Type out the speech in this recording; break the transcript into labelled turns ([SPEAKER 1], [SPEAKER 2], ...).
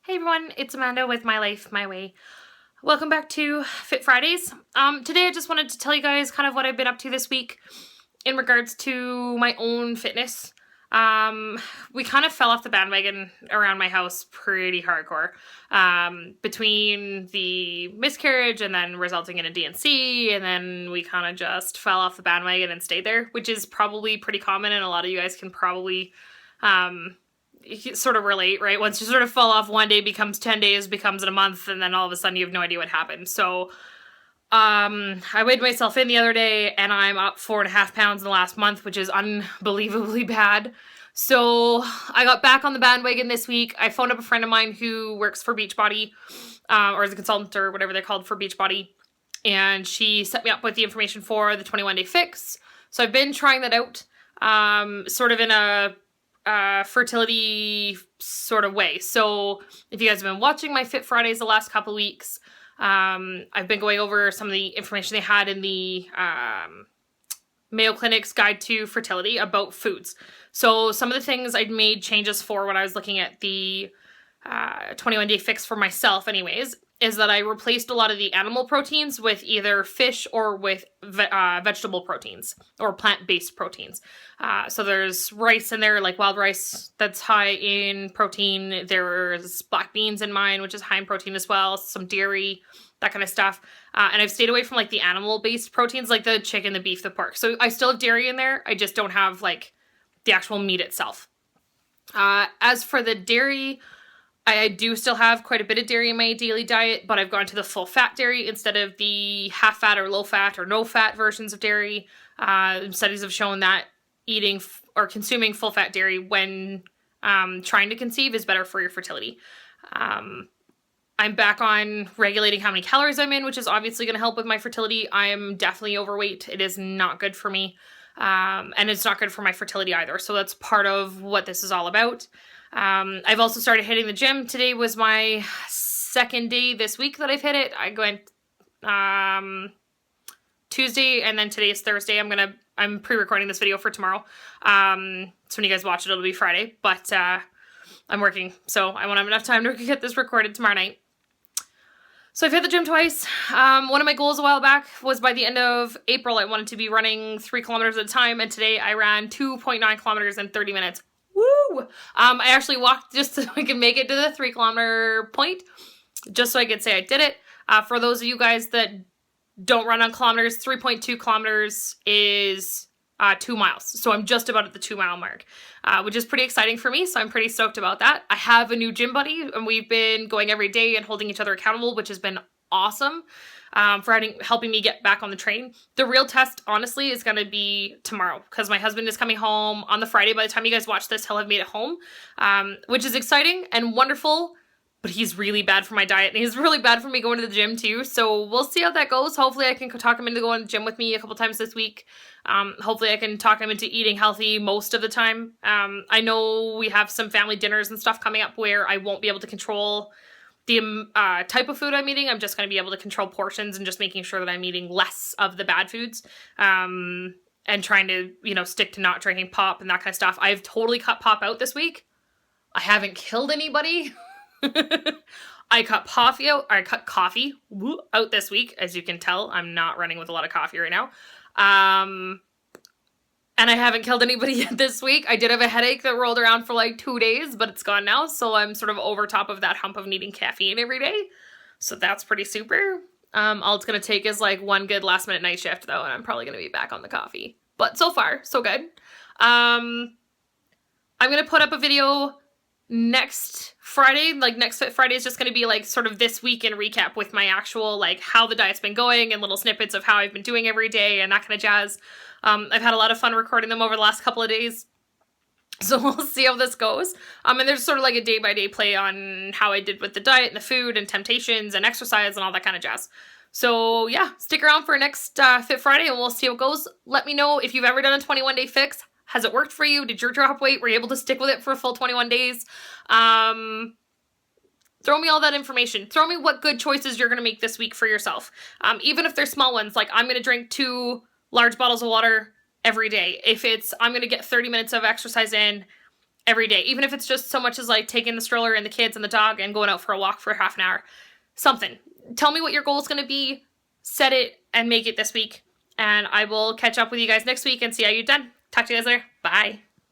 [SPEAKER 1] Hey everyone, it's Amanda with My Life, My Way. Welcome back to Fit Fridays. Today I just wanted to tell you guys kind of what I've been up to this week in regards to my own fitness. We kind of fell off the bandwagon around my house pretty hardcore. Between the miscarriage and then resulting in a DNC, and then we kind of just fell off the bandwagon and stayed there, which is probably pretty common, and a lot of you guys can probably sort of relate, right? Once you sort of fall off, one day becomes 10 days, becomes in a month, and then all of a sudden you have no idea what happened. So I weighed myself in the other day and I'm up 4.5 pounds in the last month, which is unbelievably bad. So I got back on the bandwagon this week. I phoned up a friend of mine who works for Beachbody, or as a consultant or whatever they're called for Beachbody, and she set me up with the information for the 21-day fix. So I've been trying that out, sort of in a fertility sort of way. So if you guys have been watching my Fit Fridays the last couple weeks, I've been going over some of the information they had in the Mayo Clinic's Guide to Fertility about foods. So some of the things I'd made changes for when I was looking at the 21-day fix for myself anyways, is that I replaced a lot of the animal proteins with either fish or with vegetable proteins or plant-based proteins. So there's rice in there, like wild rice, that's high in protein. There's black beans in mine, which is high in protein as well. Some dairy, that kind of stuff. And I've stayed away from like the animal-based proteins, like the chicken, the beef, the pork. So I still have dairy in there. I just don't have like the actual meat itself. As for the dairy, I do still have quite a bit of dairy in my daily diet, but I've gone to the full fat dairy instead of the half fat or low fat or no fat versions of dairy. Studies have shown that eating or consuming full fat dairy when trying to conceive is better for your fertility. I'm back on regulating how many calories I'm in, which is obviously going to help with my fertility. I am definitely overweight. It is not good for me. And it's not good for my fertility either. So that's part of what this is all about. I've also started hitting the gym. Today was my second day this week that I've hit it. I went Tuesday, and then today is Thursday. I'm pre-recording this video for tomorrow. So when you guys watch it, it'll be Friday. But I'm working, so I won't have enough time to get this recorded tomorrow night. So I've hit the gym twice. One of my goals a while back was by the end of April, I wanted to be running 3 kilometers at a time, and today I ran 2.9 kilometers in 30 minutes. Woo! I actually walked just so I could make it to the 3 kilometer point, just so I could say I did it. For those of you guys that don't run on kilometers, 3.2 kilometers is 2 miles. So I'm just about at the 2 mile mark, which is pretty exciting for me. So I'm pretty stoked about that. I have a new gym buddy, and we've been going every day and holding each other accountable, which has been awesome. For helping me get back on the train. The real test, honestly, is going to be tomorrow, because my husband is coming home on the Friday. By the time you guys watch this, he'll have made it home, which is exciting and wonderful, but he's really bad for my diet, and he's really bad for me going to the gym too, so we'll see how that goes. Hopefully I can talk him into going to the gym with me a couple times this week. Hopefully I can talk him into eating healthy most of the time. I know we have some family dinners and stuff coming up where I won't be able to control the type of food I'm eating. I'm just going to be able to control portions and just making sure that I'm eating less of the bad foods, and trying to, stick to not drinking pop and that kind of stuff. I've totally cut pop out this week. I haven't killed anybody. I cut coffee out this week. As you can tell, I'm not running with a lot of coffee right now. And I haven't killed anybody yet this week. I did have a headache that rolled around for like 2 days, but it's gone now. So I'm sort of over top of that hump of needing caffeine every day. So that's pretty super. All it's going to take is like one good last minute night shift though. And I'm probably going to be back on the coffee. But so far, so good. I'm going to put up a video next Friday. Like next Fit Friday is just going to be like sort of this week in recap with my actual like how the diet's been going and little snippets of how I've been doing every day and that kind of jazz. I've had a lot of fun recording them over the last couple of days, so we'll see how this goes. And there's sort of like a day-by-day play on how I did with the diet and the food and temptations and exercise and all that kind of jazz. So yeah, stick around for next Fit Friday and we'll see how it goes. Let me know if you've ever done a 21-day fix. Has it worked for you? Did you drop weight? Were you able to stick with it for a full 21 days? Throw me all that information. Throw me what good choices you're going to make this week for yourself. Even if they're small ones, like I'm going to drink 2 large bottles of water every day. If it's, I'm going to get 30 minutes of exercise in every day. Even if it's just so much as like taking the stroller and the kids and the dog and going out for a walk for half an hour. Something. Tell me what your goal is going to be. Set it and make it this week. And I will catch up with you guys next week and see how you've done. Talk to you guys later. Bye.